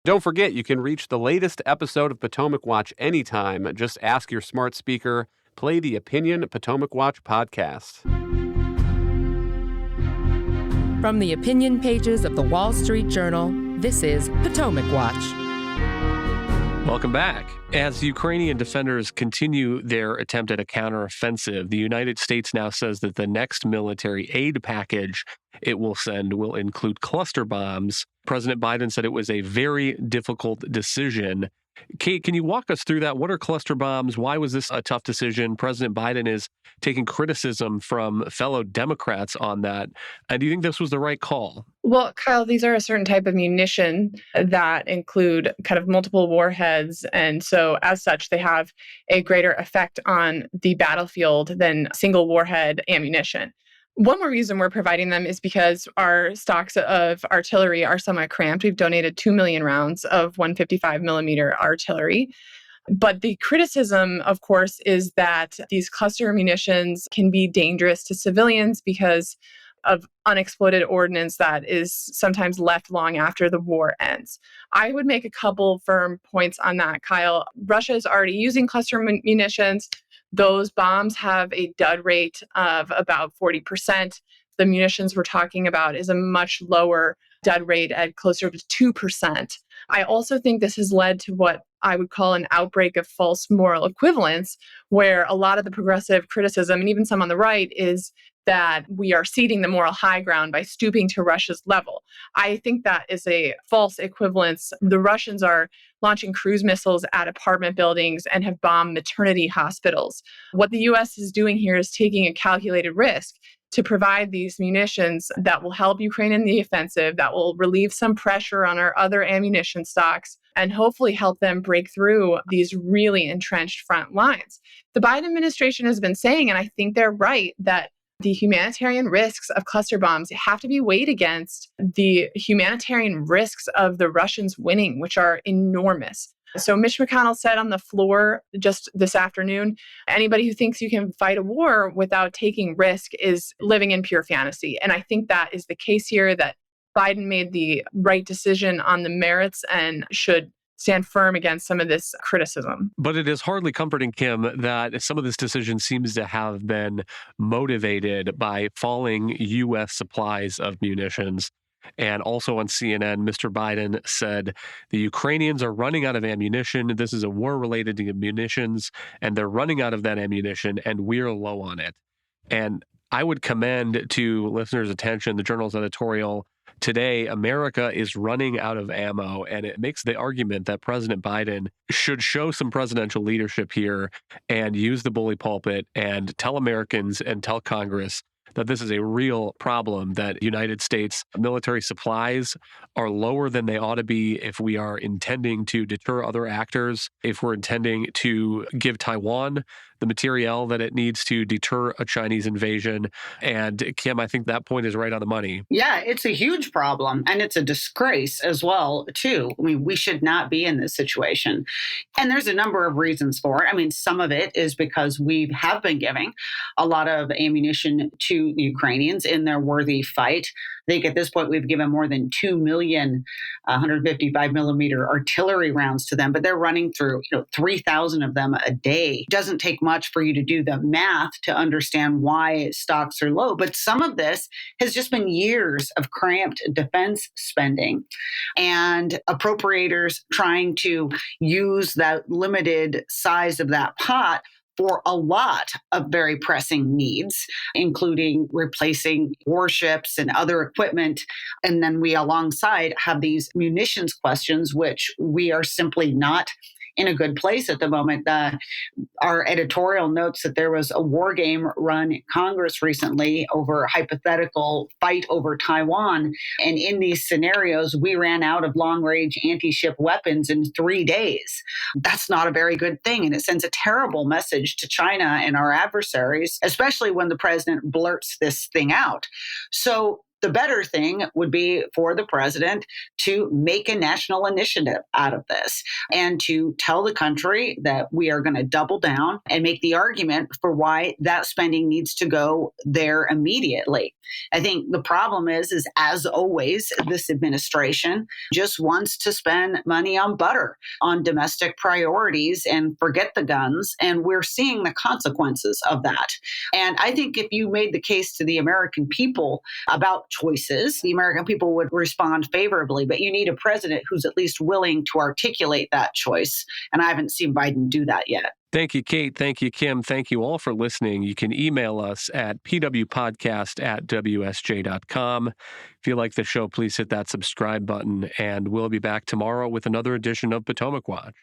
Don't forget, you can reach the latest episode of Potomac Watch anytime. Just ask your smart speaker, play the Opinion Potomac Watch podcast. From the opinion pages of the Wall Street Journal, this is Potomac Watch. Welcome back. As Ukrainian defenders continue their attempt at a counteroffensive, the United States now says that the next military aid package it will send will include cluster bombs. President Biden said it was a very difficult decision. Kate, can you walk us through that? What are cluster bombs? Why was this a tough decision? President Biden is taking criticism from fellow Democrats on that. And do you think this was the right call? Well, Kyle, these are a certain type of munition that include kind of multiple warheads. And so as such, they have a greater effect on the battlefield than single warhead ammunition. One more reason we're providing them is because our stocks of artillery are somewhat cramped. We've donated 2 million rounds of 155 millimeter artillery. But the criticism, of course, is that these cluster munitions can be dangerous to civilians because of unexploded ordnance that is sometimes left long after the war ends. I would make a couple firm points on that, Kyle. Russia is already using cluster munitions. Those bombs have a dud rate of about 40%. The munitions we're talking about is a much lower dud rate at closer to 2%. I also think this has led to what I would call an outbreak of false moral equivalence, where a lot of the progressive criticism, and even some on the right, is that we are ceding the moral high ground by stooping to Russia's level. I think that is a false equivalence. The Russians are launching cruise missiles at apartment buildings and have bombed maternity hospitals. What the U.S. is doing here is taking a calculated risk to provide these munitions that will help Ukraine in the offensive, that will relieve some pressure on our other ammunition stocks, and hopefully help them break through these really entrenched front lines. The Biden administration has been saying, and I think they're right, that the humanitarian risks of cluster bombs have to be weighed against the humanitarian risks of the Russians winning, which are enormous. So Mitch McConnell said on the floor just this afternoon, anybody who thinks you can fight a war without taking risk is living in pure fantasy. And I think that is the case here, that Biden made the right decision on the merits and should stand firm against some of this criticism. But it is hardly comforting, Kim, that some of this decision seems to have been motivated by falling U.S. supplies of munitions. And also on CNN, Mr. Biden said the Ukrainians are running out of ammunition. This is a war related to munitions, and they're running out of that ammunition, and we're low on it. And I would commend to listeners' attention the Journal's editorial today. America is running out of ammo, and it makes the argument that President Biden should show some presidential leadership here and use the bully pulpit and tell Americans and tell Congress that this is a real problem, that United States military supplies are lower than they ought to be if we are intending to deter other actors, if we're intending to give Taiwan the materiel that it needs to deter a Chinese invasion. And Kim, I think that point is right on the money. Yeah, it's a huge problem, and it's a disgrace as well, too. I mean, we should not be in this situation. And there's a number of reasons for it. I mean, some of it is because we have been giving a lot of ammunition to the Ukrainians in their worthy fight. I think at this point, we've given more than 2 million 155 millimeter artillery rounds to them, but they're running through 3,000 of them a day. It doesn't take much for you to do the math to understand why stocks are low. But some of this has just been years of cramped defense spending and appropriators trying to use that limited size of that pot for a lot of very pressing needs, including replacing warships and other equipment. And then we alongside have these munitions questions, which we are simply not in a good place at the moment. Our editorial notes that there was a war game run in Congress recently over a hypothetical fight over Taiwan. And in these scenarios, we ran out of long-range anti-ship weapons in 3 days. That's not a very good thing. And it sends a terrible message to China and our adversaries, especially when the president blurts this thing out. So The better thing would be for the president to make a national initiative out of this and to tell the country that we are going to double down and make the argument for why that spending needs to go there immediately. I think the problem is as always, this administration just wants to spend money on butter, on domestic priorities, and forget the guns. And we're seeing the consequences of that. And I think if you made the case to the American people about choices, the American people would respond favorably. But you need a president who's at least willing to articulate that choice. And I haven't seen Biden do that yet. Thank you, Kate. Thank you, Kim. Thank you all for listening. You can email us at pwpodcast@wsj.com. If you like the show, please hit that subscribe button, and we'll be back tomorrow with another edition of Potomac Watch.